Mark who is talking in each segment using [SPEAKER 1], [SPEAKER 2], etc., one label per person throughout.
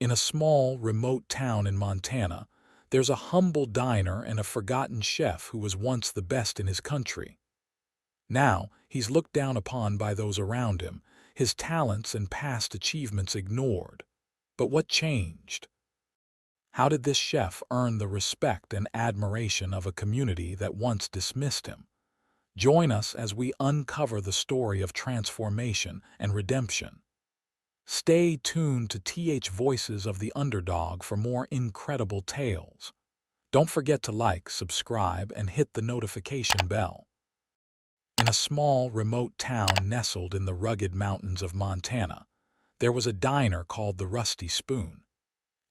[SPEAKER 1] In a small, remote town in Montana, there's a humble diner and a forgotten chef who was once the best in his country. Now, he's looked down upon by those around him, his talents and past achievements ignored. But what changed? How did this chef earn the respect and admiration of a community that once dismissed him? Join us as we uncover the story of transformation and redemption. Stay tuned to Voices of the Underdog for more incredible tales. Don't forget to like, subscribe, and hit the notification bell. In a small, remote town nestled in the rugged mountains of Montana, there was a diner called the Rusty Spoon.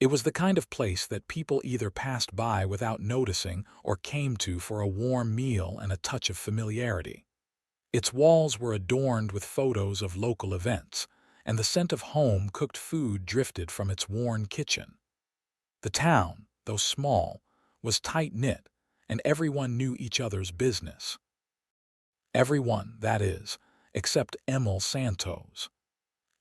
[SPEAKER 1] It was the kind of place that people either passed by without noticing or came to for a warm meal and a touch of familiarity. Its walls were adorned with photos of local events, and the scent of home-cooked food drifted from its worn kitchen. The town, though small, was tight-knit, and everyone knew each other's business. Everyone, that is, except Emil Santos.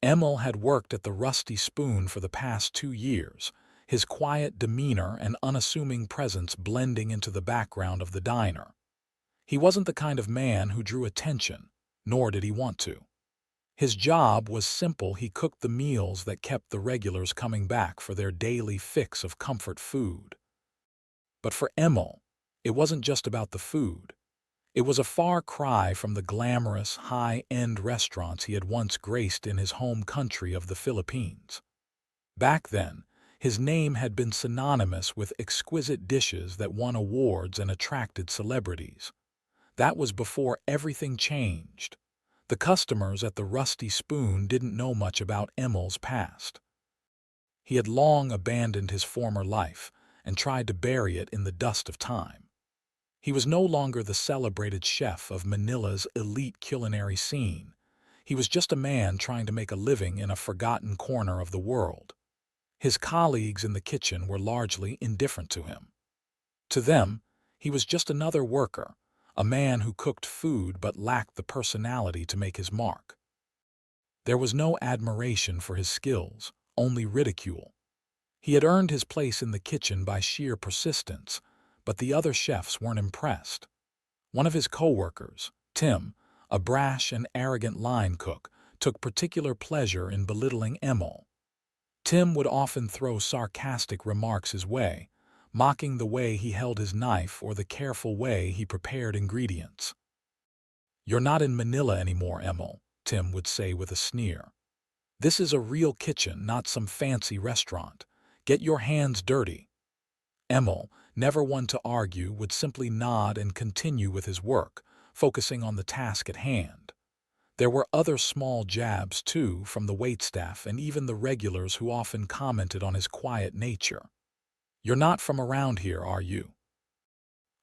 [SPEAKER 1] Emil had worked at the Rusty Spoon for the past 2 years, his quiet demeanor and unassuming presence blending into the background of the diner. He wasn't the kind of man who drew attention, nor did he want to. His job was simple. He cooked the meals that kept the regulars coming back for their daily fix of comfort food. But for Emil, it wasn't just about the food. It was a far cry from the glamorous, high-end restaurants he had once graced in his home country of the Philippines. Back then, his name had been synonymous with exquisite dishes that won awards and attracted celebrities. That was before everything changed. The customers at the Rusty Spoon didn't know much about Emil's past. He had long abandoned his former life and tried to bury it in the dust of time. He was no longer the celebrated chef of Manila's elite culinary scene. He was just a man trying to make a living in a forgotten corner of the world. His colleagues in the kitchen were largely indifferent to him. To them, he was just another worker, a man who cooked food but lacked the personality to make his mark. There was no admiration for his skills, only ridicule. He had earned his place in the kitchen by sheer persistence, but the other chefs weren't impressed. One of his co-workers, Tim, a brash and arrogant line cook, took particular pleasure in belittling Emil. Tim would often throw sarcastic remarks his way, mocking the way he held his knife or the careful way he prepared ingredients. "You're not in Manila anymore, Emil," Tim would say with a sneer. "This is a real kitchen, not some fancy restaurant. Get your hands dirty." Emil, never one to argue, would simply nod and continue with his work, focusing on the task at hand. There were other small jabs, too, from the waitstaff and even the regulars who often commented on his quiet nature. "You're not from around here, are you?"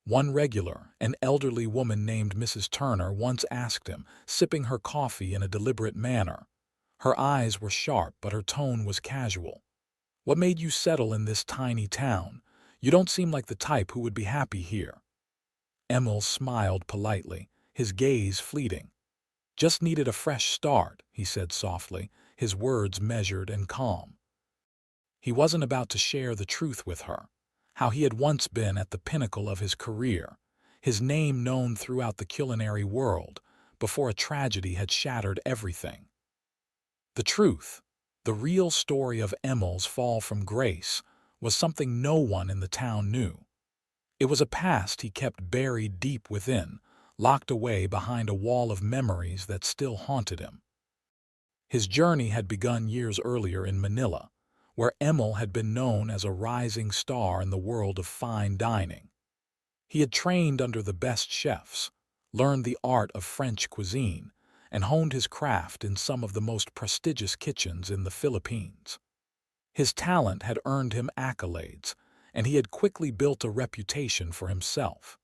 [SPEAKER 1] One regular, an elderly woman named Mrs. Turner, once asked him, sipping her coffee in a deliberate manner. Her eyes were sharp, but her tone was casual. "What made you settle in this tiny town? You don't seem like the type who would be happy here." Emil smiled politely, his gaze fleeting. "Just needed a fresh start," he said softly, his words measured and calm. He wasn't about to share the truth with her, how he had once been at the pinnacle of his career, his name known throughout the culinary world, before a tragedy had shattered everything. The truth, the real story of Emil's fall from grace, was something no one in the town knew. It was a past he kept buried deep within, locked away behind a wall of memories that still haunted him. His journey had begun years earlier in Manila, where Emil had been known as a rising star in the world of fine dining. He had trained under the best chefs, learned the art of French cuisine, and honed his craft in some of the most prestigious kitchens in the Philippines. His talent had earned him accolades, and he had quickly built a reputation for himself.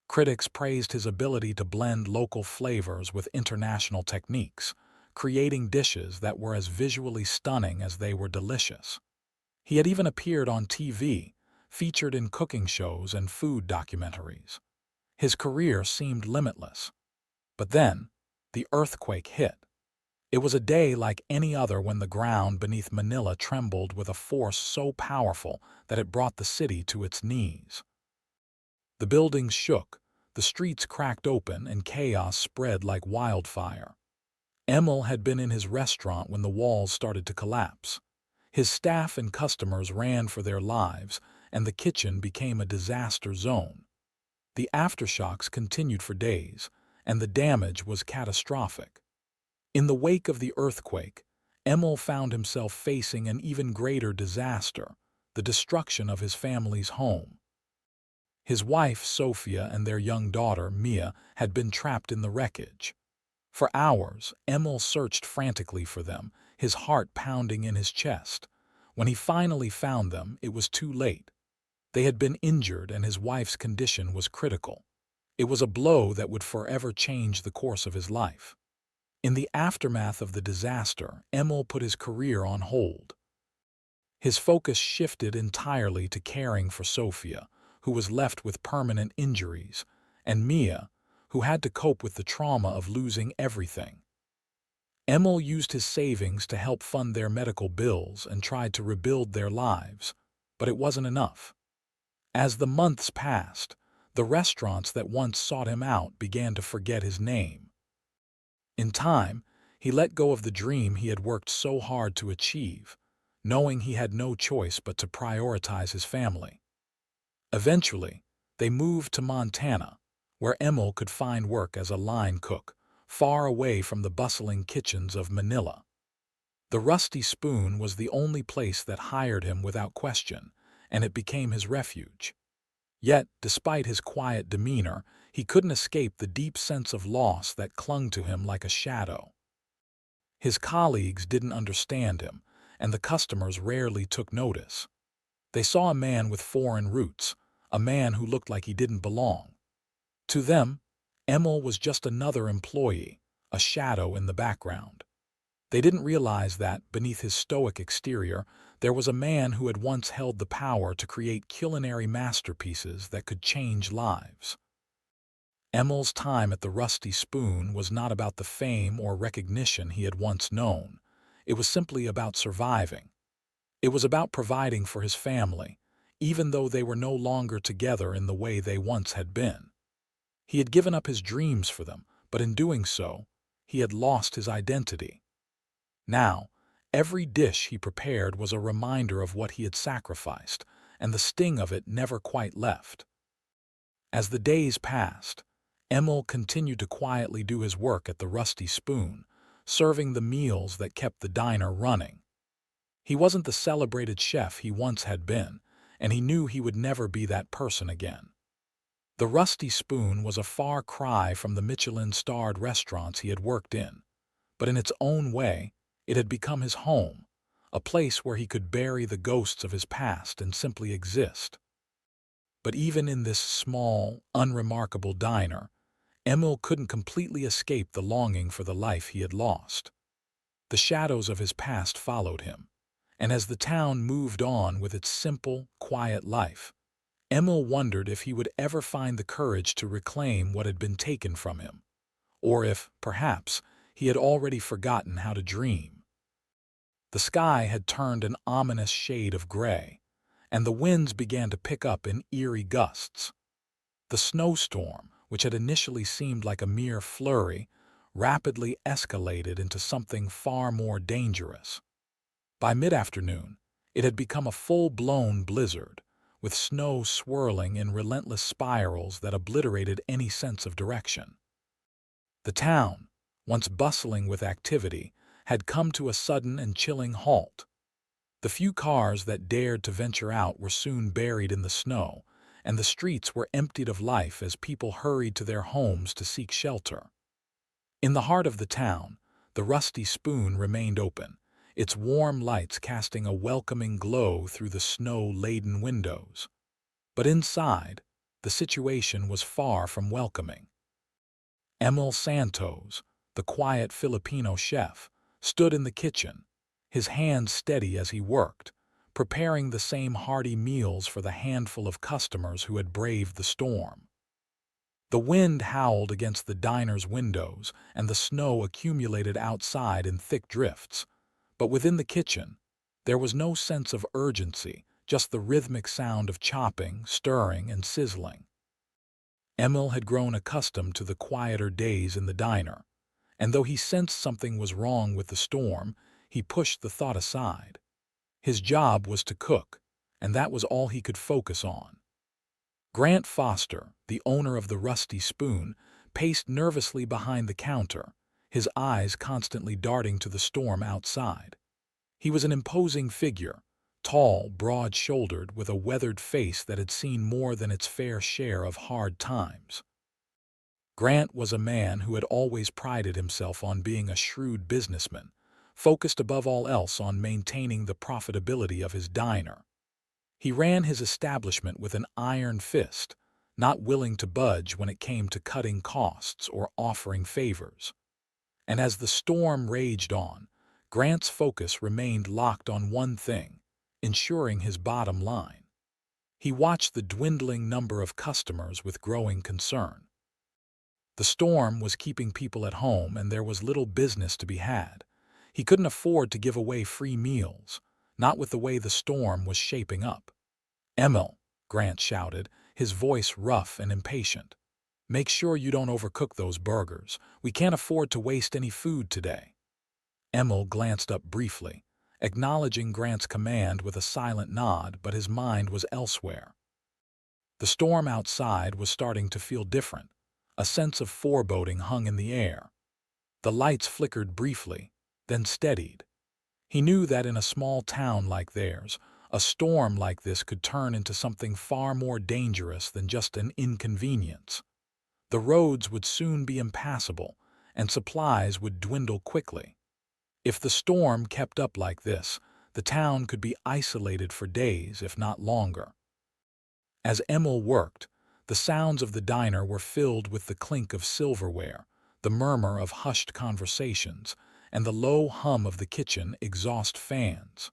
[SPEAKER 1] Critics praised his ability to blend local flavors with international techniques, creating dishes that were as visually stunning as they were delicious. He had even appeared on TV, featured in cooking shows and food documentaries. His career seemed limitless. But then, the earthquake hit. It was a day like any other when the ground beneath Manila trembled with a force so powerful that it brought the city to its knees. The buildings shook, the streets cracked open, and chaos spread like wildfire. Emil had been in his restaurant when the walls started to collapse. His staff and customers ran for their lives, and the kitchen became a disaster zone. The aftershocks continued for days, and the damage was catastrophic. In the wake of the earthquake, Emil found himself facing an even greater disaster, the destruction of his family's home. His wife, Sophia, and their young daughter, Mia, had been trapped in the wreckage. For hours, Emil searched frantically for them, his heart pounding in his chest. When he finally found them, it was too late. They had been injured, and his wife's condition was critical. It was a blow that would forever change the course of his life. In the aftermath of the disaster, Emil put his career on hold. His focus shifted entirely to caring for Sophia, who was left with permanent injuries, and Mia, who had to cope with the trauma of losing everything. Emil used his savings to help fund their medical bills and tried to rebuild their lives, but it wasn't enough. As the months passed, the restaurants that once sought him out began to forget his name. In time, he let go of the dream he had worked so hard to achieve, knowing he had no choice but to prioritize his family. Eventually, they moved to Montana, where Emil could find work as a line cook, far away from the bustling kitchens of Manila. The Rusty Spoon was the only place that hired him without question, and it became his refuge. Yet, despite his quiet demeanor, he couldn't escape the deep sense of loss that clung to him like a shadow. His colleagues didn't understand him, and the customers rarely took notice. They saw a man with foreign roots, a man who looked like he didn't belong. To them, Emil was just another employee, a shadow in the background. They didn't realize that, beneath his stoic exterior, there was a man who had once held the power to create culinary masterpieces that could change lives. Emil's time at the Rusty Spoon was not about the fame or recognition he had once known. It was simply about surviving. It was about providing for his family, even though they were no longer together in the way they once had been. He had given up his dreams for them, but in doing so, he had lost his identity. Now, every dish he prepared was a reminder of what he had sacrificed, and the sting of it never quite left. As the days passed, Emil continued to quietly do his work at the Rusty Spoon, serving the meals that kept the diner running. He wasn't the celebrated chef he once had been, and he knew he would never be that person again. The Rusty Spoon was a far cry from the Michelin-starred restaurants he had worked in, but in its own way, it had become his home, a place where he could bury the ghosts of his past and simply exist. But even in this small, unremarkable diner, Emil couldn't completely escape the longing for the life he had lost. The shadows of his past followed him, and as the town moved on with its simple, quiet life, Emil wondered if he would ever find the courage to reclaim what had been taken from him, or if, perhaps, he had already forgotten how to dream. The sky had turned an ominous shade of gray, and the winds began to pick up in eerie gusts. The snowstorm, which had initially seemed like a mere flurry, rapidly escalated into something far more dangerous. By mid-afternoon, it had become a full-blown blizzard, with snow swirling in relentless spirals that obliterated any sense of direction. The town, once bustling with activity, had come to a sudden and chilling halt. The few cars that dared to venture out were soon buried in the snow, and the streets were emptied of life as people hurried to their homes to seek shelter. In the heart of the town, the Rusty Spoon remained open, its warm lights casting a welcoming glow through the snow-laden windows. But inside, the situation was far from welcoming. Emil Santos, the quiet Filipino chef, stood in the kitchen, his hands steady as he worked, preparing the same hearty meals for the handful of customers who had braved the storm. The wind howled against the diner's windows, and the snow accumulated outside in thick drifts. But within the kitchen, there was no sense of urgency, just the rhythmic sound of chopping, stirring, and sizzling. Emil had grown accustomed to the quieter days in the diner, and though he sensed something was wrong with the storm, he pushed the thought aside. His job was to cook, and that was all he could focus on. Grant Foster, the owner of the Rusty Spoon, paced nervously behind the counter, his eyes constantly darting to the storm outside. He was an imposing figure, tall, broad-shouldered, with a weathered face that had seen more than its fair share of hard times. Grant was a man who had always prided himself on being a shrewd businessman, focused above all else on maintaining the profitability of his diner. He ran his establishment with an iron fist, not willing to budge when it came to cutting costs or offering favors. And as the storm raged on, Grant's focus remained locked on one thing: ensuring his bottom line. He watched the dwindling number of customers with growing concern. The storm was keeping people at home, and there was little business to be had. He couldn't afford to give away free meals, not with the way the storm was shaping up. "Emil," Grant shouted, his voice rough and impatient, "make sure you don't overcook those burgers. We can't afford to waste any food today." Emil glanced up briefly, acknowledging Grant's command with a silent nod, but his mind was elsewhere. The storm outside was starting to feel different. A sense of foreboding hung in the air. The lights flickered briefly, then steadied. He knew that in a small town like theirs, a storm like this could turn into something far more dangerous than just an inconvenience. The roads would soon be impassable, and supplies would dwindle quickly. If the storm kept up like this, the town could be isolated for days, if not longer. As Emil worked, the sounds of the diner were filled with the clink of silverware, the murmur of hushed conversations, and the low hum of the kitchen exhaust fans.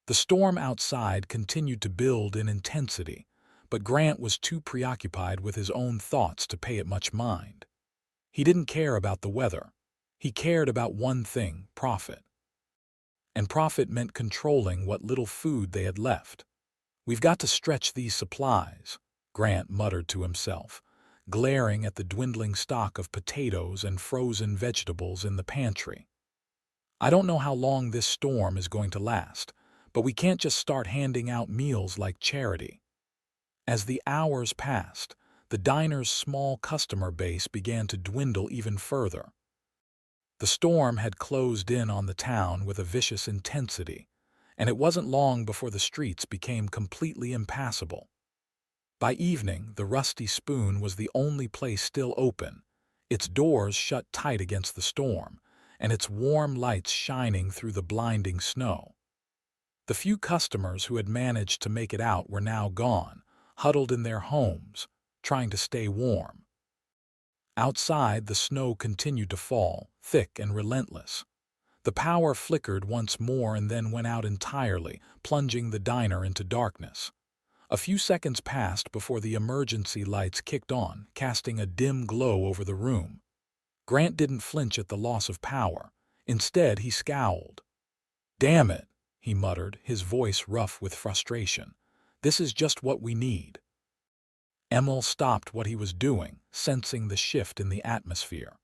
[SPEAKER 1] The storm outside continued to build in intensity, but Grant was too preoccupied with his own thoughts to pay it much mind. He didn't care about the weather. He cared about one thing: profit. And profit meant controlling what little food they had left. "We've got to stretch these supplies," Grant muttered to himself, glaring at the dwindling stock of potatoes and frozen vegetables in the pantry. "I don't know how long this storm is going to last, but we can't just start handing out meals like charity." As the hours passed, the diner's small customer base began to dwindle even further. The storm had closed in on the town with a vicious intensity, and it wasn't long before the streets became completely impassable. By evening, the Rusty Spoon was the only place still open, its doors shut tight against the storm, and its warm lights shining through the blinding snow. The few customers who had managed to make it out were now gone, huddled in their homes, trying to stay warm. Outside, the snow continued to fall, thick and relentless. The power flickered once more and then went out entirely, plunging the diner into darkness. A few seconds passed before the emergency lights kicked on, casting a dim glow over the room. Grant didn't flinch at the loss of power. Instead, he scowled. "Damn it," he muttered, his voice rough with frustration. "This is just what we need." Emil stopped what he was doing, sensing the shift in the atmosphere.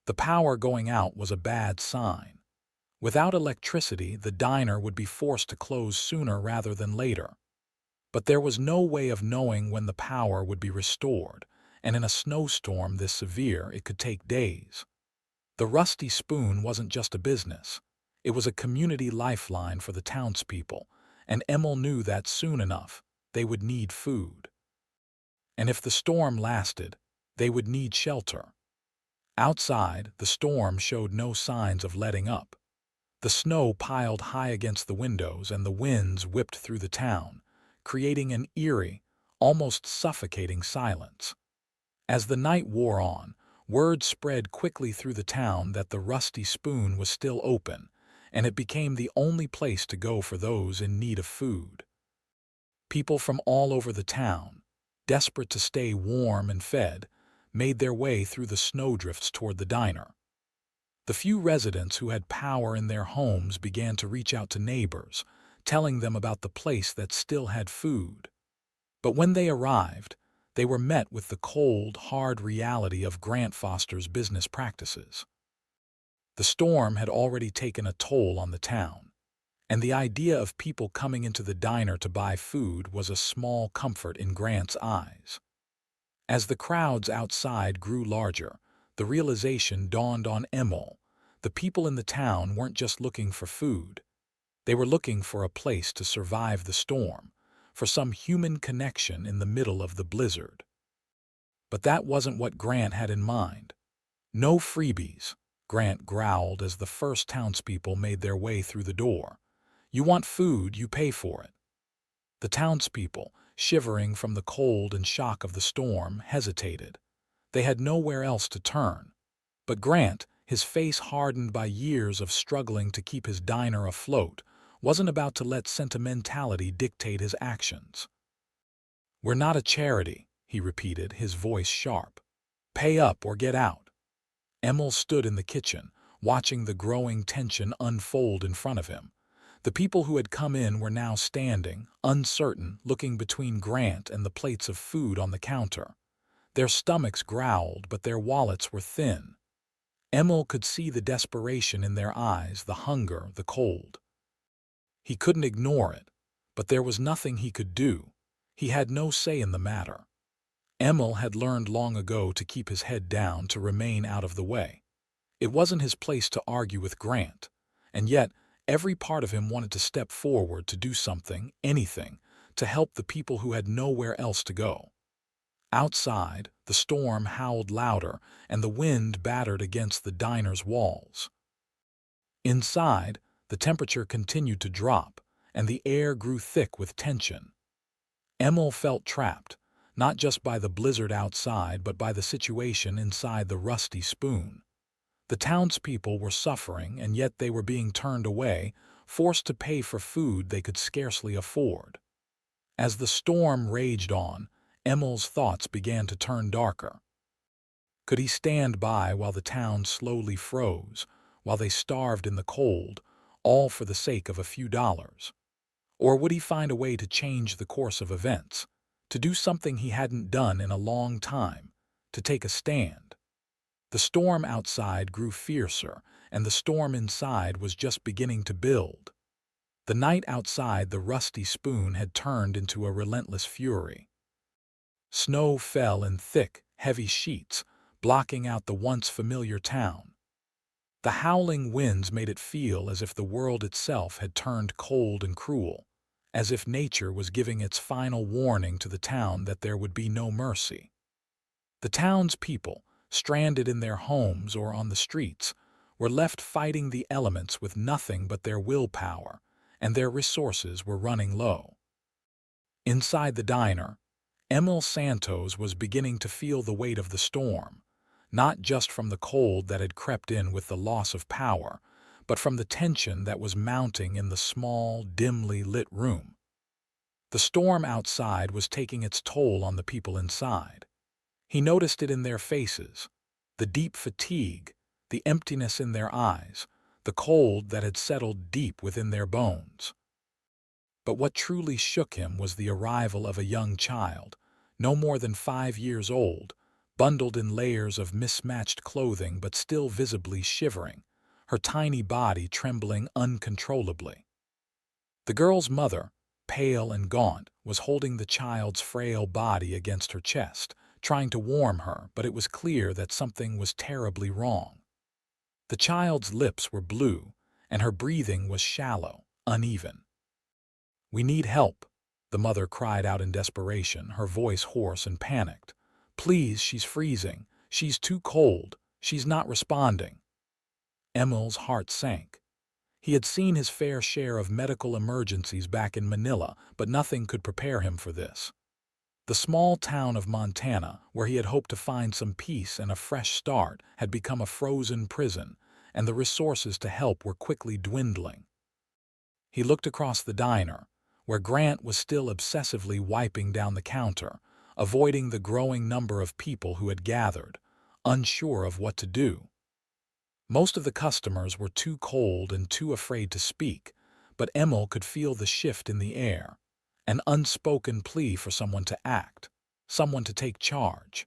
[SPEAKER 1] The power going out was a bad sign. Without electricity, the diner would be forced to close sooner rather than later. But there was no way of knowing when the power would be restored, and in a snowstorm this severe, it could take days. The Rusty Spoon wasn't just a business. It was a community lifeline for the townspeople, and Emil knew that soon enough, they would need food. And if the storm lasted, they would need shelter. Outside, the storm showed no signs of letting up. The snow piled high against the windows and the winds whipped through the town, creating an eerie, almost suffocating silence. As the night wore on, word spread quickly through the town that the Rusty Spoon was still open, and it became the only place to go for those in need of food. People from all over the town, desperate to stay warm and fed, made their way through the snowdrifts toward the diner. The few residents who had power in their homes began to reach out to neighbors, telling them about the place that still had food. But when they arrived, they were met with the cold, hard reality of Grant Foster's business practices. The storm had already taken a toll on the town, and the idea of people coming into the diner to buy food was a small comfort in Grant's eyes. As the crowds outside grew larger, the realization dawned on Emil. The people in the town weren't just looking for food. They were looking for a place to survive the storm, for some human connection in the middle of the blizzard. But that wasn't what Grant had in mind. No freebies, Grant growled as the first townspeople made their way through the door. You want food, you pay for it. The townspeople, shivering from the cold and shock of the storm, hesitated. They had nowhere else to turn. But Grant, his face hardened by years of struggling to keep his diner afloat, wasn't about to let sentimentality dictate his actions. We're not a charity, he repeated, his voice sharp. Pay up or get out. Emil stood in the kitchen, watching the growing tension unfold in front of him. The people who had come in were now standing, uncertain, looking between Grant and the plates of food on the counter. Their stomachs growled, but their wallets were thin. Emil could see the desperation in their eyes, the hunger, the cold. He couldn't ignore it, but there was nothing he could do. He had no say in the matter. Emil had learned long ago to keep his head down, to remain out of the way. It wasn't his place to argue with Grant, and yet every part of him wanted to step forward, to do something, anything, to help the people who had nowhere else to go. Outside, the storm howled louder, and the wind battered against the diner's walls. Inside, the temperature continued to drop, and the air grew thick with tension. Emil felt trapped, not just by the blizzard outside, but by the situation inside the Rusty Spoon. The townspeople were suffering, and yet they were being turned away, forced to pay for food they could scarcely afford. As the storm raged on, Emil's thoughts began to turn darker. Could he stand by while the town slowly froze, while they starved in the cold, all for the sake of a few dollars? Or would he find a way to change the course of events, to do something he hadn't done in a long time, to take a stand? The storm outside grew fiercer, and the storm inside was just beginning to build. The night outside the Rusty Spoon had turned into a relentless fury. Snow fell in thick, heavy sheets, blocking out the once familiar town. The howling winds made it feel as if the world itself had turned cold and cruel, as if nature was giving its final warning to the town that there would be no mercy. The town's people, stranded in their homes or on the streets, were left fighting the elements with nothing but their willpower, and their resources were running low. Inside the diner, Emil Santos was beginning to feel the weight of the storm, not just from the cold that had crept in with the loss of power, but from the tension that was mounting in the small, dimly lit room. The storm outside was taking its toll on the people inside. He noticed it in their faces, the deep fatigue, the emptiness in their eyes, the cold that had settled deep within their bones. But what truly shook him was the arrival of a young child, no more than 5 years old, bundled in layers of mismatched clothing but still visibly shivering, her tiny body trembling uncontrollably. The girl's mother, pale and gaunt, was holding the child's frail body against her chest, trying to warm her, but it was clear that something was terribly wrong. The child's lips were blue, and her breathing was shallow, uneven. "We need help," the mother cried out in desperation, her voice hoarse and panicked. "Please, she's freezing. She's too cold. She's not responding." Emil's heart sank. He had seen his fair share of medical emergencies back in Manila, but nothing could prepare him for this. The small town of Montana, where he had hoped to find some peace and a fresh start, had become a frozen prison, and the resources to help were quickly dwindling. He looked across the diner, where Grant was still obsessively wiping down the counter, avoiding the growing number of people who had gathered, unsure of what to do. Most of the customers were too cold and too afraid to speak, but Emil could feel the shift in the air, an unspoken plea for someone to act, someone to take charge.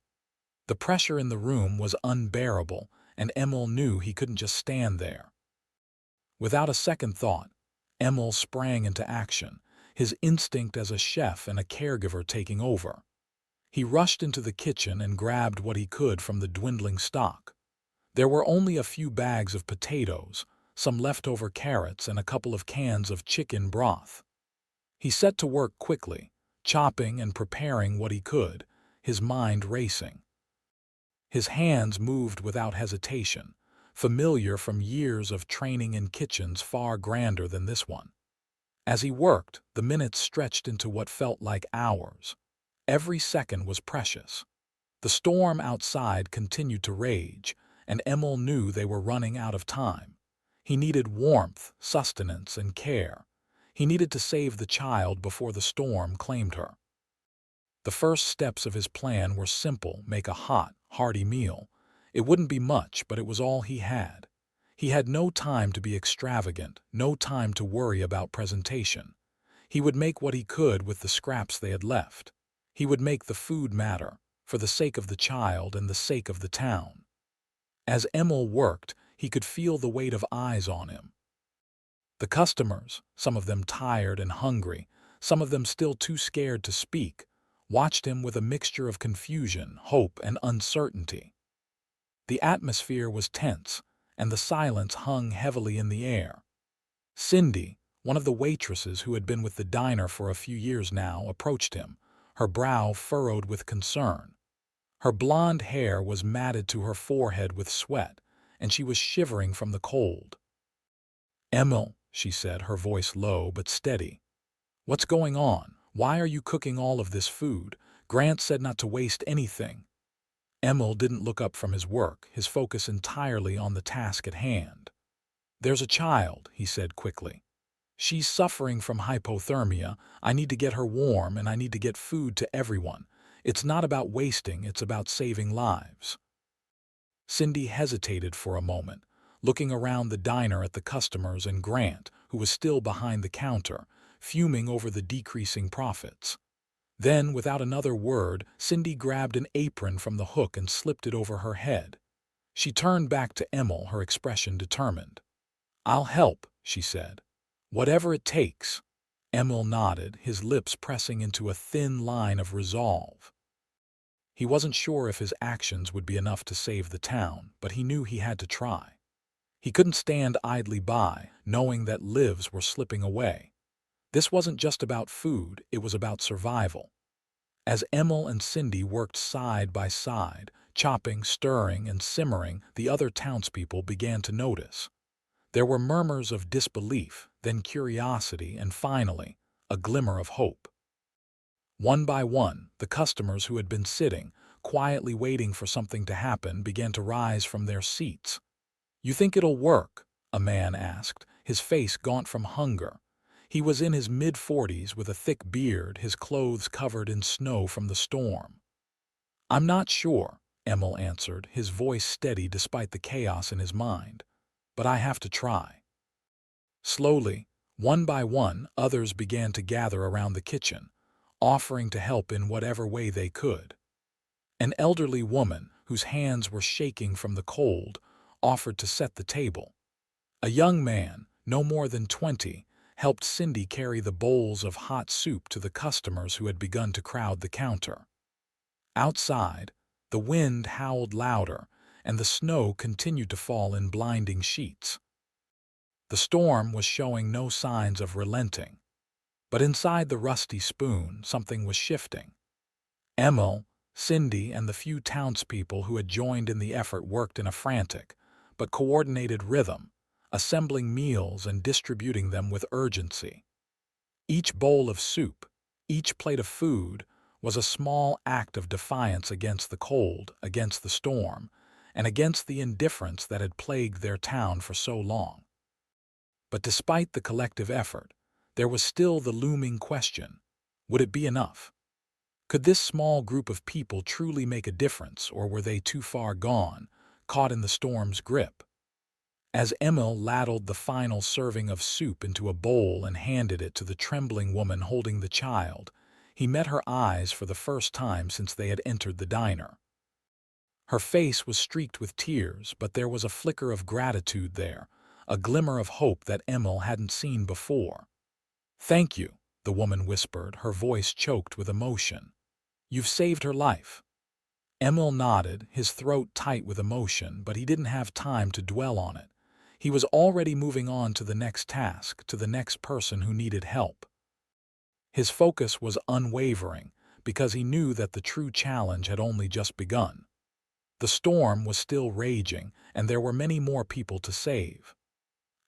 [SPEAKER 1] The pressure in the room was unbearable, and Emil knew he couldn't just stand there. Without a second thought, Emil sprang into action, his instinct as a chef and a caregiver taking over. He rushed into the kitchen and grabbed what he could from the dwindling stock. There were only a few bags of potatoes, some leftover carrots, and a couple of cans of chicken broth. He set to work quickly, chopping and preparing what he could, his mind racing. His hands moved without hesitation, familiar from years of training in kitchens far grander than this one. As he worked, the minutes stretched into what felt like hours. Every second was precious. The storm outside continued to rage, and Emil knew they were running out of time. He needed warmth, sustenance, and care. He needed to save the child before the storm claimed her. The first steps of his plan were simple: make a hot, hearty meal. It wouldn't be much, but it was all he had. He had no time to be extravagant, no time to worry about presentation. He would make what he could with the scraps they had left. He would make the food matter, for the sake of the child and the sake of the town. As Emil worked, he could feel the weight of eyes on him. The customers, some of them tired and hungry, some of them still too scared to speak, watched him with a mixture of confusion, hope, and uncertainty. The atmosphere was tense, and the silence hung heavily in the air. Cindy, one of the waitresses who had been with the diner for a few years now, approached him, her brow furrowed with concern. Her blonde hair was matted to her forehead with sweat, and she was shivering from the cold. "Emil," she said, her voice low but steady. "What's going on? Why are you cooking all of this food? Grant said not to waste anything." Emil didn't look up from his work, his focus entirely on the task at hand. "There's a child," he said quickly. "She's suffering from hypothermia. I need to get her warm, and I need to get food to everyone. It's not about wasting, it's about saving lives." Cindy hesitated for a moment, looking around the diner at the customers and Grant, who was still behind the counter, fuming over the decreasing profits. Then, without another word, Cindy grabbed an apron from the hook and slipped it over her head. She turned back to Emil, her expression determined. "I'll help," she said. "Whatever it takes." Emil nodded, his lips pressing into a thin line of resolve. He wasn't sure if his actions would be enough to save the town, but he knew he had to try. He couldn't stand idly by, knowing that lives were slipping away. This wasn't just about food, it was about survival. As Emil and Cindy worked side by side, chopping, stirring, and simmering, the other townspeople began to notice. There were murmurs of disbelief, then curiosity, and finally, a glimmer of hope. One by one, the customers who had been sitting, quietly waiting for something to happen, began to rise from their seats. "You think it'll work?" a man asked, his face gaunt from hunger. He was in his mid-40s with a thick beard, his clothes covered in snow from the storm. "I'm not sure," Emil answered, his voice steady despite the chaos in his mind. "But I have to try." Slowly, one by one, others began to gather around the kitchen, offering to help in whatever way they could. An elderly woman, whose hands were shaking from the cold, offered to set the table. A young man, no more than 20, helped Cindy carry the bowls of hot soup to the customers who had begun to crowd the counter. Outside, the wind howled louder, and the snow continued to fall in blinding sheets. The storm was showing no signs of relenting. But inside the rusty spoon, something was shifting. Emil, Cindy, and the few townspeople who had joined in the effort worked in a frantic but coordinated rhythm, assembling meals and distributing them with urgency. Each bowl of soup, each plate of food, was a small act of defiance against the cold, against the storm, and against the indifference that had plagued their town for so long. But despite the collective effort, there was still the looming question: would it be enough? Could this small group of people truly make a difference, or were they too far gone, caught in the storm's grip? As Emil ladled the final serving of soup into a bowl and handed it to the trembling woman holding the child, he met her eyes for the first time since they had entered the diner. Her face was streaked with tears, but there was a flicker of gratitude there, a glimmer of hope that Emil hadn't seen before. "Thank you," the woman whispered, her voice choked with emotion. "You've saved her life." Emil nodded, his throat tight with emotion, but he didn't have time to dwell on it. He was already moving on to the next task, to the next person who needed help. His focus was unwavering, because he knew that the true challenge had only just begun. The storm was still raging, and there were many more people to save.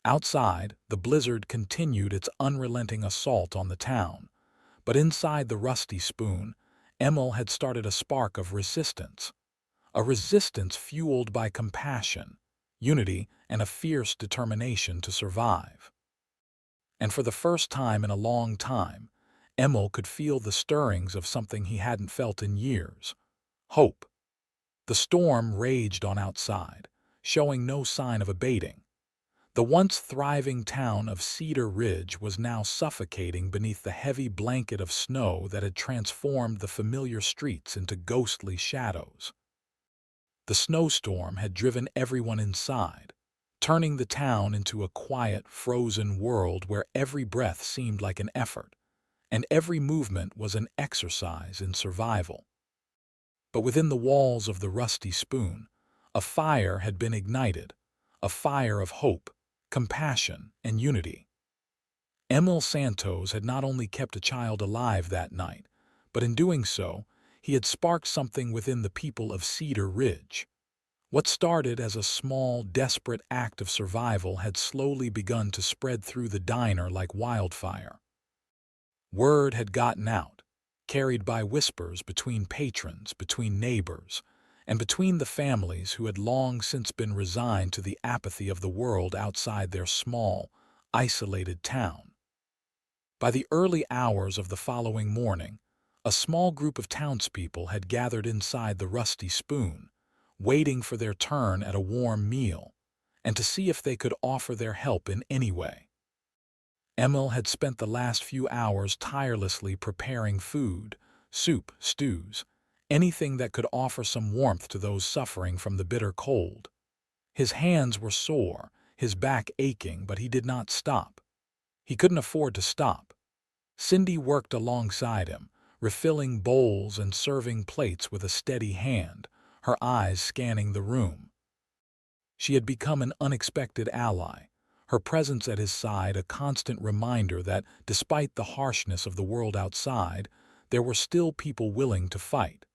[SPEAKER 1] Outside, the blizzard continued its unrelenting assault on the town. But inside the rusty spoon, Emil had started a spark of resistance. A resistance fueled by compassion, unity, and a fierce determination to survive. And for the first time in a long time, Emil could feel the stirrings of something he hadn't felt in years: hope. The storm raged on outside, showing no sign of abating. The once thriving town of Cedar Ridge was now suffocating beneath the heavy blanket of snow that had transformed the familiar streets into ghostly shadows. The snowstorm had driven everyone inside, turning the town into a quiet, frozen world where every breath seemed like an effort, and every movement was an exercise in survival. But within the walls of the rusty spoon, a fire had been ignited, a fire of hope, compassion, and unity. Emil Santos had not only kept a child alive that night, but in doing so, he had sparked something within the people of Cedar Ridge. What started as a small, desperate act of survival had slowly begun to spread through the diner like wildfire. Word had gotten out, carried by whispers between patrons, between neighbors, and between the families who had long since been resigned to the apathy of the world outside their small, isolated town. By the early hours of the following morning, a small group of townspeople had gathered inside the rusty spoon, waiting for their turn at a warm meal, and to see if they could offer their help in any way. Emil had spent the last few hours tirelessly preparing food, soup, stews, anything that could offer some warmth to those suffering from the bitter cold. His hands were sore, his back aching, but he did not stop. He couldn't afford to stop. Cindy worked alongside him, refilling bowls and serving plates with a steady hand, her eyes scanning the room. She had become an unexpected ally, her presence at his side a constant reminder that, despite the harshness of the world outside, there were still people willing to fight.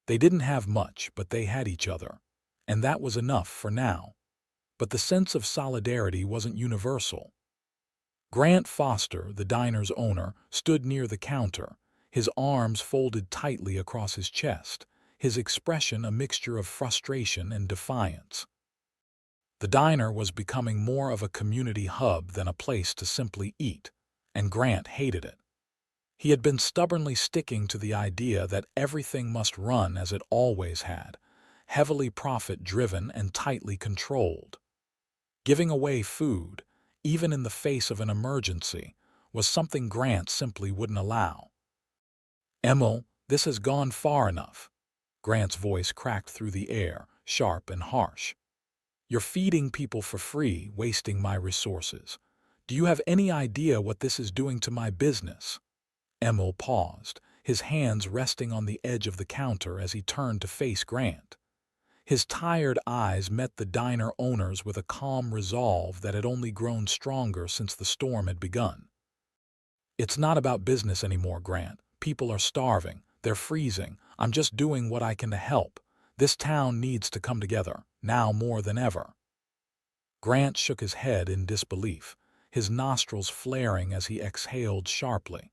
[SPEAKER 1] They didn't have much, but they had each other, and that was enough for now. But the sense of solidarity wasn't universal. Grant Foster, the diner's owner, stood near the counter, his arms folded tightly across his chest, his expression a mixture of frustration and defiance. The diner was becoming more of a community hub than a place to simply eat, and Grant hated it. He had been stubbornly sticking to the idea that everything must run as it always had, heavily profit-driven and tightly controlled. Giving away food, even in the face of an emergency, was something Grant simply wouldn't allow. "Emil, this has gone far enough." Grant's voice cracked through the air, sharp and harsh. "You're feeding people for free, wasting my resources. Do you have any idea what this is doing to my business?" Emil paused, his hands resting on the edge of the counter as he turned to face Grant. His tired eyes met the diner owner's with a calm resolve that had only grown stronger since the storm had begun. "It's not about business anymore, Grant. People are starving. They're freezing. I'm just doing what I can to help. This town needs to come together, now more than ever." Grant shook his head in disbelief, his nostrils flaring as he exhaled sharply.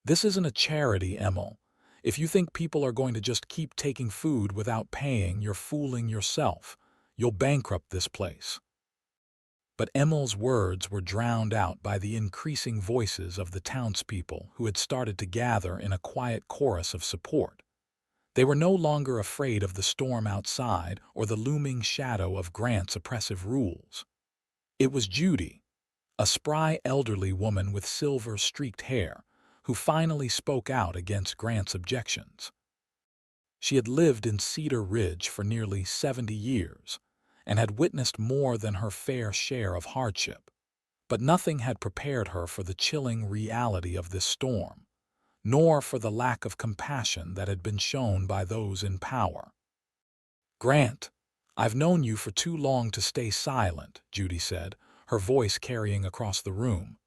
[SPEAKER 1] "This isn't a charity, Emil. If you think people are going to just keep taking food without paying, you're fooling yourself. You'll bankrupt this place." But Emil's words were drowned out by the increasing voices of the townspeople who had started to gather in a quiet chorus of support. They were no longer afraid of the storm outside or the looming shadow of Grant's oppressive rules. It was Judy, a spry elderly woman with silver-streaked hair, who finally spoke out against Grant's objections. She had lived in Cedar Ridge for nearly 70 years and had witnessed more than her fair share of hardship. But nothing had prepared her for the chilling reality of this storm, nor for the lack of compassion that had been shown by those in power. "Grant, I've known you for too long to stay silent," Judy said, her voice carrying across the room.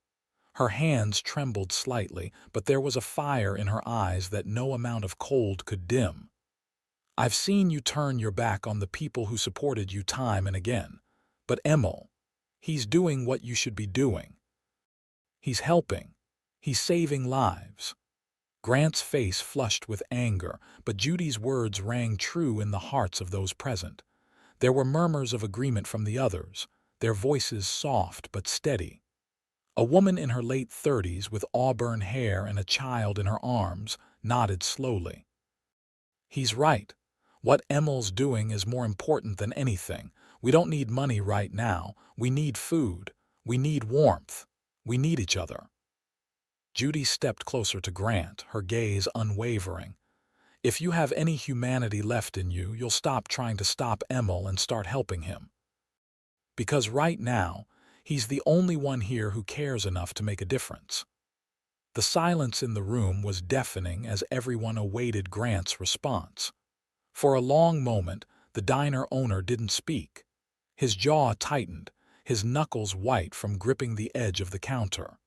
[SPEAKER 1] Her hands trembled slightly, but there was a fire in her eyes that no amount of cold could dim. "I've seen you turn your back on the people who supported you time and again. But Emil, he's doing what you should be doing. He's helping. He's saving lives." Grant's face flushed with anger, but Judy's words rang true in the hearts of those present. There were murmurs of agreement from the others, their voices soft but steady. A woman in her late 30s with auburn hair and a child in her arms nodded slowly. "He's right. What Emil's doing is more important than anything. We don't need money right now. We need food. We need warmth. We need each other." Judy stepped closer to Grant, her gaze unwavering. "If you have any humanity left in you, you'll stop trying to stop Emil and start helping him. Because right now, he's the only one here who cares enough to make a difference." The silence in the room was deafening as everyone awaited Grant's response. For a long moment, the diner owner didn't speak. His jaw tightened, his knuckles white from gripping the edge of the counter.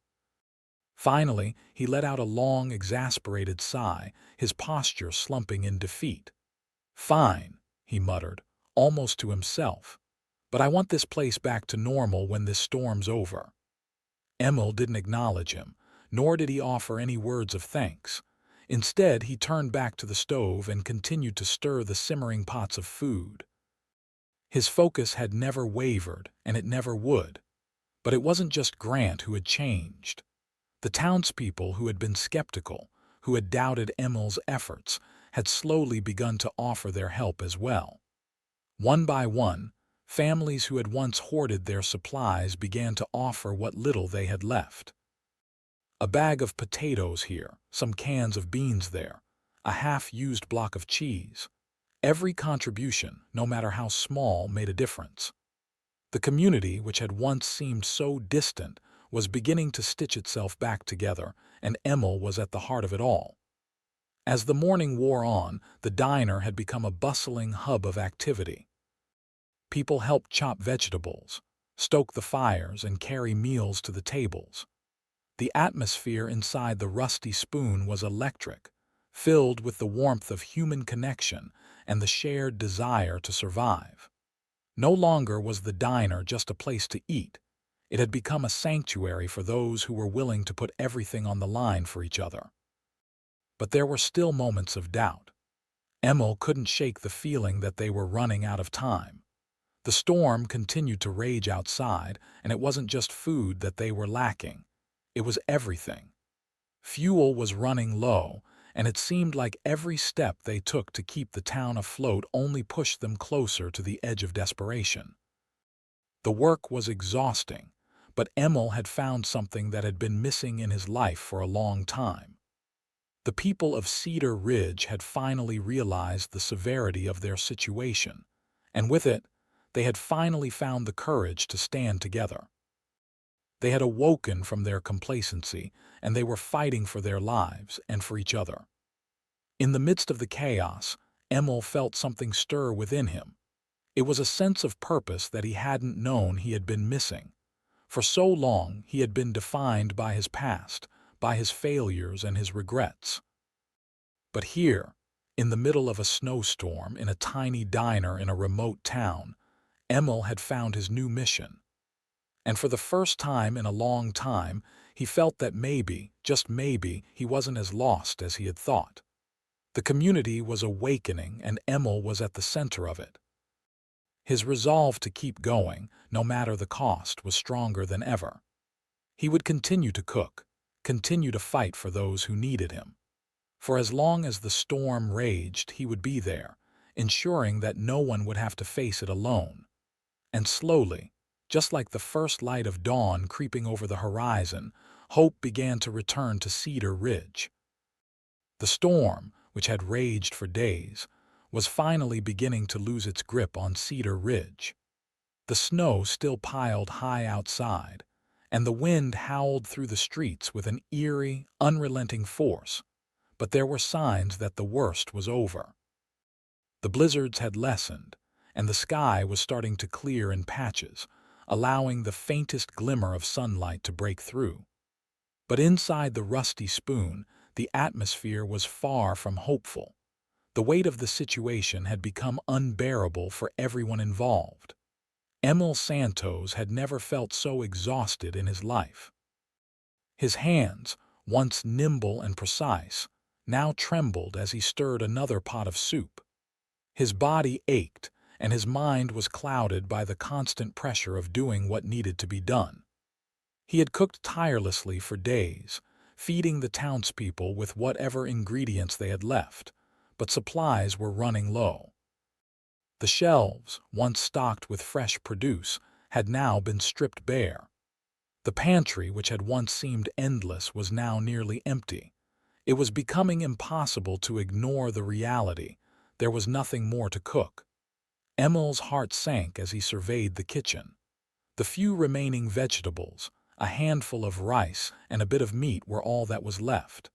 [SPEAKER 1] Finally, he let out a long, exasperated sigh, his posture slumping in defeat. "Fine," he muttered, almost to himself. "But I want this place back to normal when this storm's over." Emil didn't acknowledge him, nor did he offer any words of thanks. Instead, he turned back to the stove and continued to stir the simmering pots of food. His focus had never wavered, and it never would. But it wasn't just Grant who had changed. The townspeople who had been skeptical, who had doubted Emil's efforts, had slowly begun to offer their help as well. One by one, families who had once hoarded their supplies began to offer what little they had left. A bag of potatoes here, some cans of beans there, a half-used block of cheese. Every contribution, no matter how small, made a difference. The community, which had once seemed so distant, was beginning to stitch itself back together, and Emil was at the heart of it all. As the morning wore on, the diner had become a bustling hub of activity. People helped chop vegetables, stoke the fires, and carry meals to the tables. The atmosphere inside the Rusty Spoon was electric, filled with the warmth of human connection and the shared desire to survive. No longer was the diner just a place to eat. It had become a sanctuary for those who were willing to put everything on the line for each other. But there were still moments of doubt. Emil couldn't shake the feeling that they were running out of time. The storm continued to rage outside, and it wasn't just food that they were lacking. It was everything. Fuel was running low, and it seemed like every step they took to keep the town afloat only pushed them closer to the edge of desperation. The work was exhausting, but Emil had found something that had been missing in his life for a long time. The people of Cedar Ridge had finally realized the severity of their situation, and with it, they had finally found the courage to stand together. They had awoken from their complacency, and they were fighting for their lives and for each other. In the midst of the chaos, Emil felt something stir within him. It was a sense of purpose that he hadn't known he had been missing. For so long, he had been defined by his past, by his failures and his regrets. But here, in the middle of a snowstorm, in a tiny diner in a remote town, Emil had found his new mission. And for the first time in a long time, he felt that maybe, just maybe, he wasn't as lost as he had thought. The community was awakening, and Emil was at the center of it. His resolve to keep going, no matter the cost, was stronger than ever. He would continue to cook, continue to fight for those who needed him. For as long as the storm raged, he would be there, ensuring that no one would have to face it alone. And slowly, just like the first light of dawn creeping over the horizon, hope began to return to Cedar Ridge. The storm, which had raged for days, was finally beginning to lose its grip on Cedar Ridge. The snow still piled high outside, and the wind howled through the streets with an eerie, unrelenting force, but there were signs that the worst was over. The blizzards had lessened, and the sky was starting to clear in patches, allowing the faintest glimmer of sunlight to break through. But inside the Rusty Spoon, the atmosphere was far from hopeful. The weight of the situation had become unbearable for everyone involved. Emil Santos had never felt so exhausted in his life. His hands, once nimble and precise, now trembled as he stirred another pot of soup. His body ached, and his mind was clouded by the constant pressure of doing what needed to be done. He had cooked tirelessly for days, feeding the townspeople with whatever ingredients they had left, but supplies were running low. The shelves, once stocked with fresh produce, had now been stripped bare. The pantry, which had once seemed endless, was now nearly empty. It was becoming impossible to ignore the reality. There was nothing more to cook. Emil's heart sank as he surveyed the kitchen. The few remaining vegetables, a handful of rice, and a bit of meat were all that was left.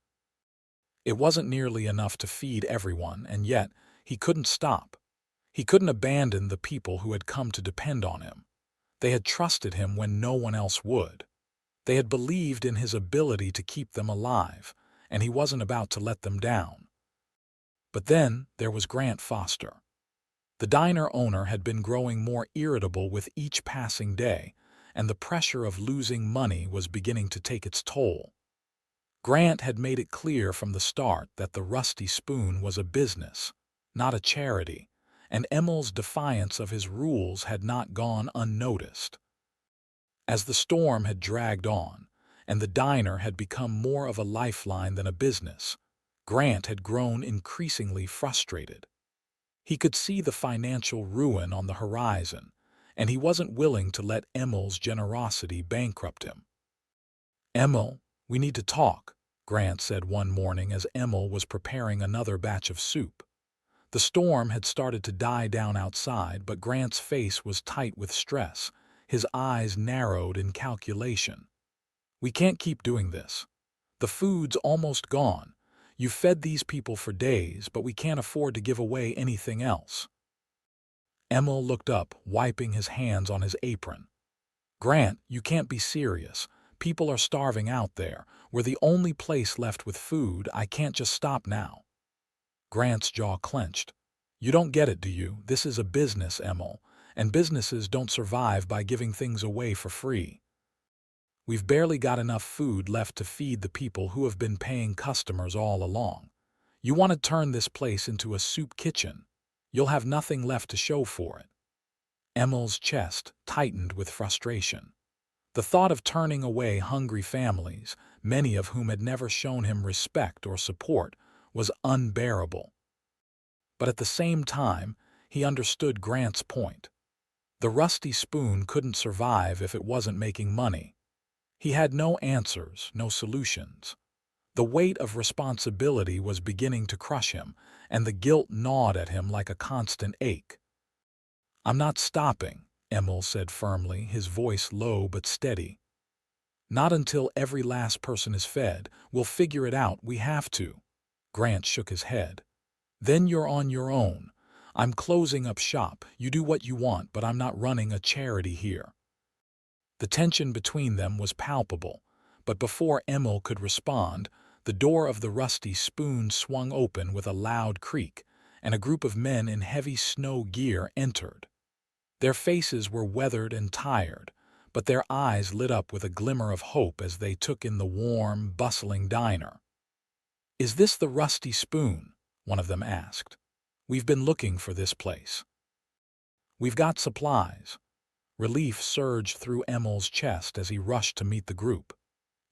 [SPEAKER 1] It wasn't nearly enough to feed everyone, and yet he couldn't stop. He couldn't abandon the people who had come to depend on him. They had trusted him when no one else would. They had believed in his ability to keep them alive, and he wasn't about to let them down. But then there was Grant Foster. The diner owner had been growing more irritable with each passing day, and the pressure of losing money was beginning to take its toll. Grant had made it clear from the start that the Rusty Spoon was a business, not a charity, and Emil's defiance of his rules had not gone unnoticed. As the storm had dragged on, and the diner had become more of a lifeline than a business, Grant had grown increasingly frustrated. He could see the financial ruin on the horizon, and he wasn't willing to let Emil's generosity bankrupt him. "Emil, we need to talk," Grant said one morning as Emil was preparing another batch of soup. The storm had started to die down outside, but Grant's face was tight with stress, his eyes narrowed in calculation. "We can't keep doing this. The food's almost gone. You fed these people for days, but we can't afford to give away anything else." Emil looked up, wiping his hands on his apron. "Grant, you can't be serious. People are starving out there. We're the only place left with food. I can't just stop now." Grant's jaw clenched. "You don't get it, do you? This is a business, Emil, and businesses don't survive by giving things away for free. We've barely got enough food left to feed the people who have been paying customers all along. You want to turn this place into a soup kitchen? You'll have nothing left to show for it." Emil's chest tightened with frustration. The thought of turning away hungry families, many of whom had never shown him respect or support, was unbearable. But at the same time, he understood Grant's point. The Rusty Spoon couldn't survive if it wasn't making money. He had no answers, no solutions. The weight of responsibility was beginning to crush him, and the guilt gnawed at him like a constant ache. "I'm not stopping," Emil said firmly, his voice low but steady. "Not until every last person is fed. We'll figure it out. We have to." Grant shook his head. "Then you're on your own. I'm closing up shop. You do what you want, but I'm not running a charity here." The tension between them was palpable, but before Emil could respond, the door of the Rusty Spoon swung open with a loud creak, and a group of men in heavy snow gear entered. Their faces were weathered and tired, but their eyes lit up with a glimmer of hope as they took in the warm, bustling diner. "Is this the Rusty Spoon?" one of them asked. "We've been looking for this place." "We've got supplies." Relief surged through Emil's chest as he rushed to meet the group.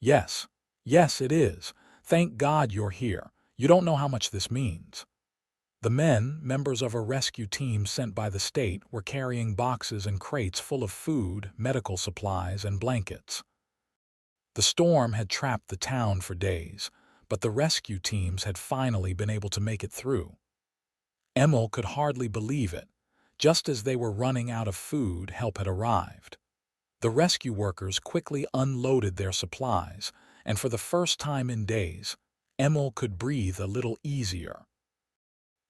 [SPEAKER 1] "Yes, yes, it is. Thank God you're here. You don't know how much this means." The men, members of a rescue team sent by the state, were carrying boxes and crates full of food, medical supplies, and blankets. The storm had trapped the town for days, but the rescue teams had finally been able to make it through. Emil could hardly believe it. Just as they were running out of food, help had arrived. The rescue workers quickly unloaded their supplies, and for the first time in days, Emil could breathe a little easier.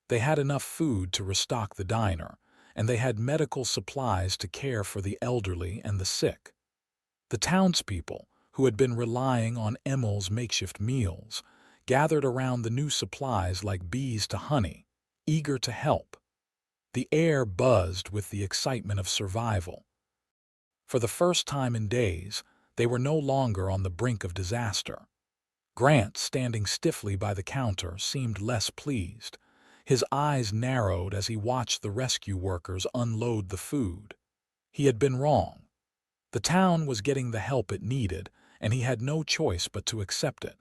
[SPEAKER 1] They had enough food to restock the diner, and they had medical supplies to care for the elderly and the sick. The townspeople, who had been relying on Emil's makeshift meals, gathered around the new supplies like bees to honey, eager to help. The air buzzed with the excitement of survival. For the first time in days, they were no longer on the brink of disaster. Grant, standing stiffly by the counter, seemed less pleased. His eyes narrowed as he watched the rescue workers unload the food. He had been wrong. The town was getting the help it needed, and he had no choice but to accept it.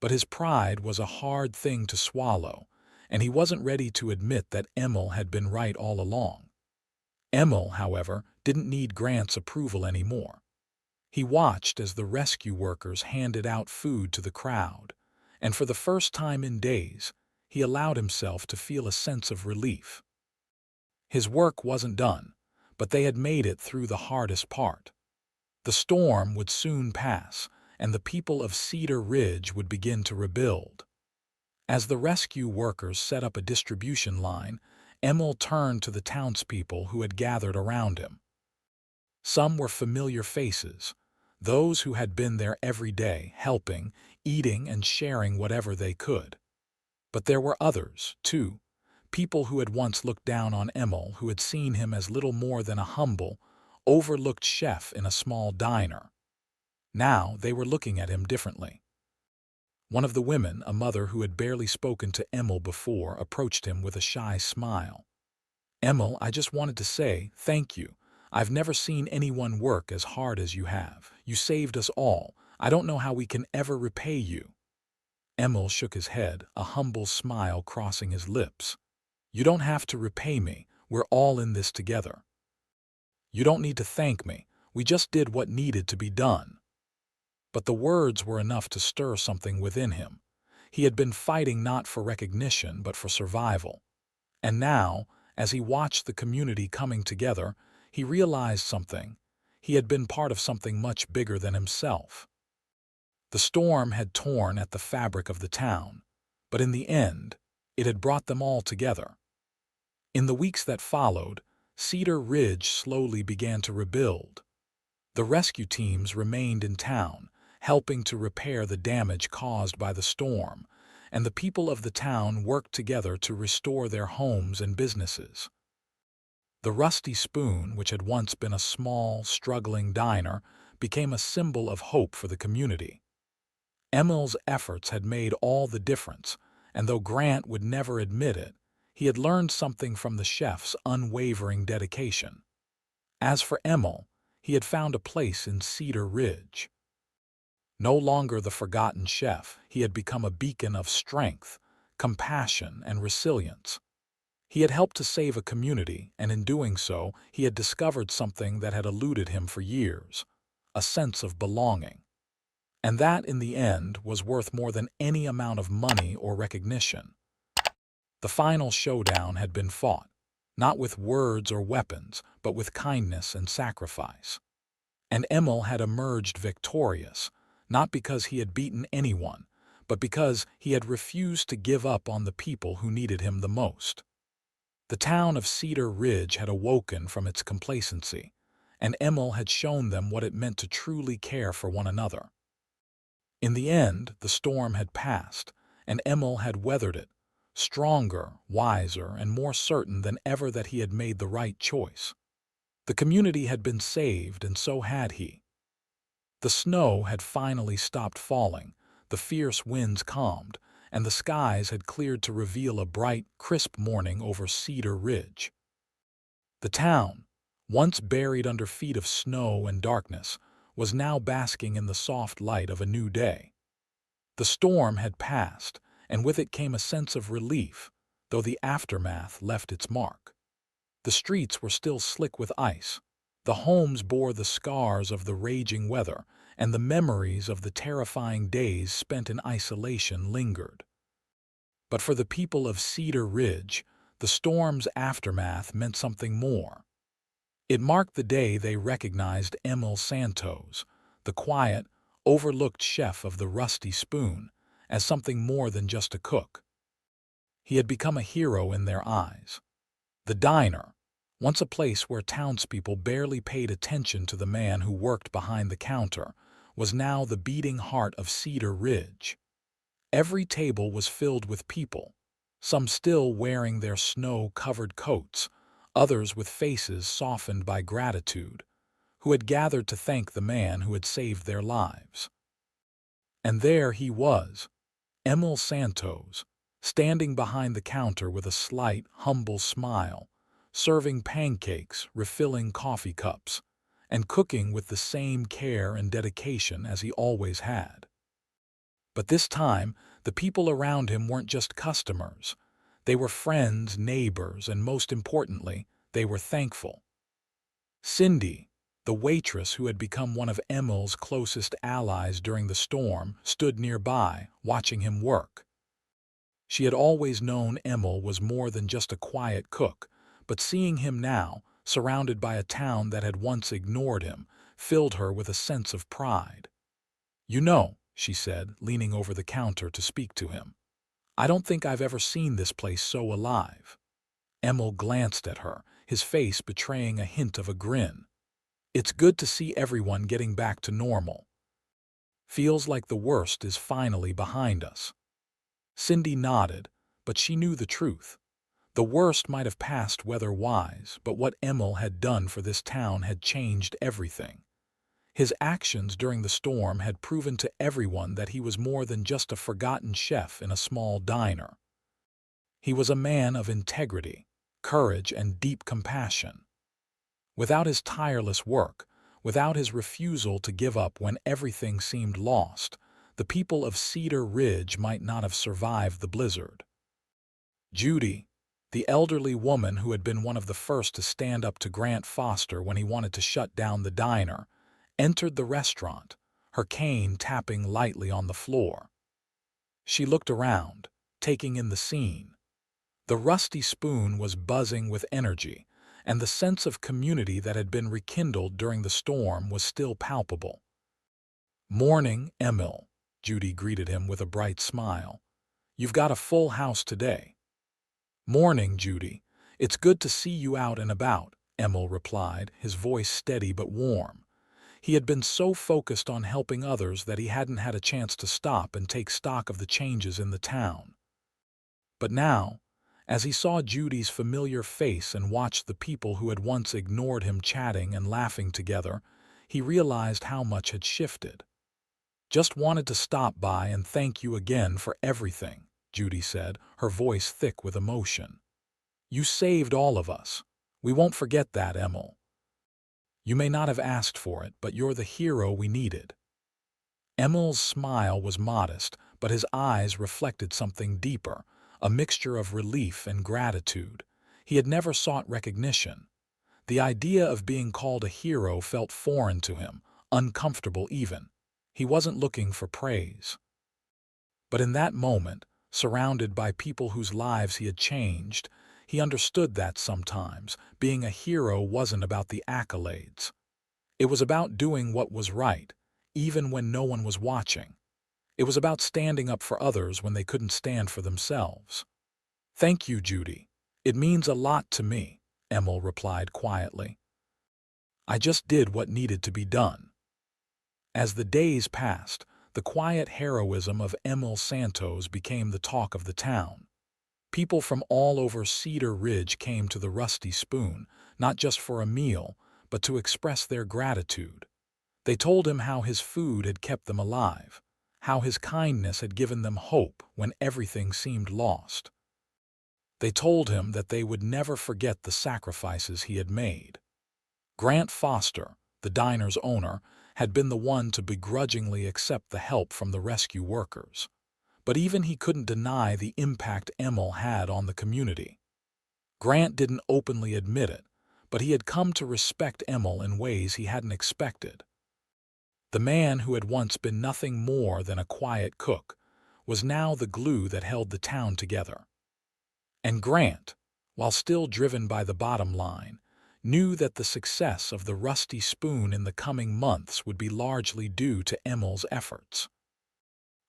[SPEAKER 1] But his pride was a hard thing to swallow, and he wasn't ready to admit that Emil had been right all along. Emil, however, didn't need Grant's approval anymore. He watched as the rescue workers handed out food to the crowd, and for the first time in days, he allowed himself to feel a sense of relief. His work wasn't done, but they had made it through the hardest part. The storm would soon pass, and the people of Cedar Ridge would begin to rebuild. As the rescue workers set up a distribution line, Emil turned to the townspeople who had gathered around him. Some were familiar faces, those who had been there every day, helping, eating, and sharing whatever they could. But there were others, too, people who had once looked down on Emil, who had seen him as little more than a humble, overlooked chef in a small diner. Now they were looking at him differently. One of the women, a mother who had barely spoken to Emil before, approached him with a shy smile. "Emil, I just wanted to say thank you. I've never seen anyone work as hard as you have. You saved us all. I don't know how we can ever repay you." Emil shook his head, a humble smile crossing his lips. "You don't have to repay me. We're all in this together. You don't need to thank me. We just did what needed to be done." But the words were enough to stir something within him. He had been fighting not for recognition, but for survival. And now, as he watched the community coming together, he realized something. He had been part of something much bigger than himself. The storm had torn at the fabric of the town, but in the end, it had brought them all together. In the weeks that followed, Cedar Ridge slowly began to rebuild. The rescue teams remained in town, helping to repair the damage caused by the storm, and the people of the town worked together to restore their homes and businesses. The Rusty Spoon, which had once been a small, struggling diner, became a symbol of hope for the community. Emil's efforts had made all the difference, and though Grant would never admit it, he had learned something from the chef's unwavering dedication. As for Emil, he had found a place in Cedar Ridge. No longer the forgotten chef, he had become a beacon of strength, compassion, and resilience. He had helped to save a community, and in doing so, he had discovered something that had eluded him for years, a sense of belonging. And that, in the end, was worth more than any amount of money or recognition. The final showdown had been fought, not with words or weapons, but with kindness and sacrifice. And Emil had emerged victorious, not because he had beaten anyone, but because he had refused to give up on the people who needed him the most. The town of Cedar Ridge had awoken from its complacency, and Emil had shown them what it meant to truly care for one another. In the end, the storm had passed, and Emil had weathered it, stronger, wiser, and more certain than ever that he had made the right choice. The community had been saved, and so had he. The snow had finally stopped falling, the fierce winds calmed, and the skies had cleared to reveal a bright, crisp morning over Cedar Ridge. The town, once buried under feet of snow and darkness, was now basking in the soft light of a new day. The storm had passed, and with it came a sense of relief, though the aftermath left its mark. The streets were still slick with ice. The homes bore the scars of the raging weather, and the memories of the terrifying days spent in isolation lingered. But for the people of Cedar Ridge, the storm's aftermath meant something more. It marked the day they recognized Emil Santos, the quiet, overlooked chef of the Rusty Spoon, as something more than just a cook. He had become a hero in their eyes. The diner, once a place where townspeople barely paid attention to the man who worked behind the counter, was now the beating heart of Cedar Ridge. Every table was filled with people, some still wearing their snow-covered coats, others with faces softened by gratitude, who had gathered to thank the man who had saved their lives. And there he was, Emil Santos, standing behind the counter with a slight, humble smile, serving pancakes, refilling coffee cups, and cooking with the same care and dedication as he always had. But this time, the people around him weren't just customers. They were friends, neighbors, and most importantly, they were thankful. Cindy, the waitress who had become one of Emil's closest allies during the storm, stood nearby, watching him work. She had always known Emil was more than just a quiet cook, but seeing him now, surrounded by a town that had once ignored him, filled her with a sense of pride. "You know," she said, leaning over the counter to speak to him, "I don't think I've ever seen this place so alive." Emil glanced at her, his face betraying a hint of a grin. "It's good to see everyone getting back to normal. Feels like the worst is finally behind us." Cindy nodded, but she knew the truth. The worst might have passed weather-wise, but what Emil had done for this town had changed everything. His actions during the storm had proven to everyone that he was more than just a forgotten chef in a small diner. He was a man of integrity, courage, and deep compassion. Without his tireless work, without his refusal to give up when everything seemed lost, the people of Cedar Ridge might not have survived the blizzard. Judy, the elderly woman who had been one of the first to stand up to Grant Foster when he wanted to shut down the diner, entered the restaurant, her cane tapping lightly on the floor. She looked around, taking in the scene. The Rusty Spoon was buzzing with energy, and the sense of community that had been rekindled during the storm was still palpable. "Morning, Emil," Judy greeted him with a bright smile. "You've got a full house today." "Morning, Judy. It's good to see you out and about," Emil replied, his voice steady but warm. He had been so focused on helping others that he hadn't had a chance to stop and take stock of the changes in the town. But now, as he saw Judy's familiar face and watched the people who had once ignored him chatting and laughing together, he realized how much had shifted. "Just wanted to stop by and thank you again for everything," Judy said, her voice thick with emotion. "You saved all of us. We won't forget that, Emil. You may not have asked for it, but you're the hero we needed." Emil's smile was modest, but his eyes reflected something deeper, a mixture of relief and gratitude. He had never sought recognition. The idea of being called a hero felt foreign to him, uncomfortable even. He wasn't looking for praise. But in that moment, surrounded by people whose lives he had changed, he understood that sometimes being a hero wasn't about the accolades. It was about doing what was right, even when no one was watching. It was about standing up for others when they couldn't stand for themselves. "Thank you, Judy. It means a lot to me," Emil replied quietly. "I just did what needed to be done." As the days passed, the quiet heroism of Emil Santos became the talk of the town. People from all over Cedar Ridge came to the Rusty Spoon, not just for a meal, but to express their gratitude. They told him how his food had kept them alive, how his kindness had given them hope when everything seemed lost. They told him that they would never forget the sacrifices he had made. Grant Foster, the diner's owner, had been the one to begrudgingly accept the help from the rescue workers. But even he couldn't deny the impact Emil had on the community. Grant didn't openly admit it, but he had come to respect Emil in ways he hadn't expected. The man who had once been nothing more than a quiet cook was now the glue that held the town together. And Grant, while still driven by the bottom line, knew that the success of the Rusty Spoon in the coming months would be largely due to Emil's efforts.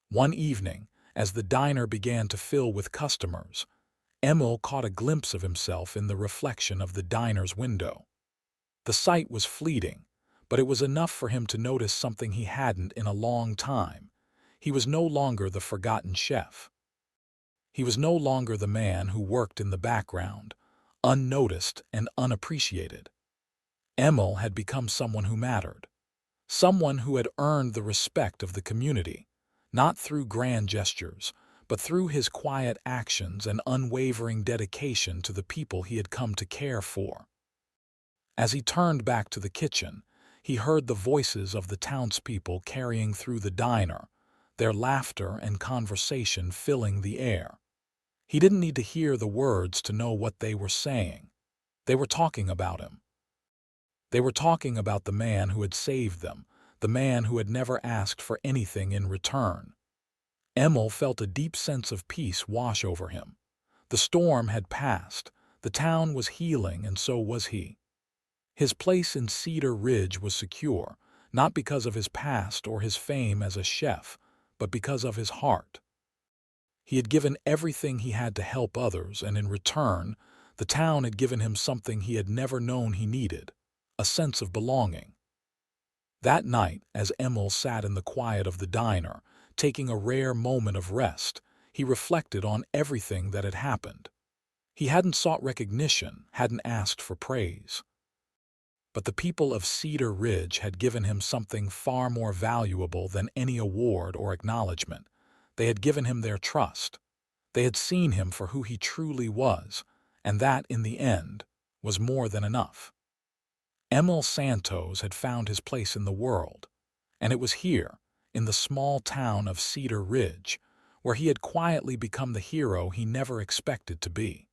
[SPEAKER 1] One evening, as the diner began to fill with customers, Emil caught a glimpse of himself in the reflection of the diner's window. The sight was fleeting, but it was enough for him to notice something he hadn't in a long time. He was no longer the forgotten chef. He was no longer the man who worked in the background, unnoticed and unappreciated. Emil had become someone who mattered, someone who had earned the respect of the community, not through grand gestures, but through his quiet actions and unwavering dedication to the people he had come to care for. As he turned back to the kitchen, he heard the voices of the townspeople carrying through the diner, their laughter and conversation filling the air. He didn't need to hear the words to know what they were saying. They were talking about him. They were talking about the man who had saved them, the man who had never asked for anything in return. Emil felt a deep sense of peace wash over him. The storm had passed, the town was healing, and so was he. His place in Cedar Ridge was secure, not because of his past or his fame as a chef, but because of his heart. He had given everything he had to help others, and in return, the town had given him something he had never known he needed, a sense of belonging. That night, as Emil sat in the quiet of the diner, taking a rare moment of rest, he reflected on everything that had happened. He hadn't sought recognition, hadn't asked for praise. But the people of Cedar Ridge had given him something far more valuable than any award or acknowledgement. They had given him their trust. They had seen him for who he truly was, and that, in the end, was more than enough. Emil Santos had found his place in the world, and it was here, in the small town of Cedar Ridge, where he had quietly become the hero he never expected to be.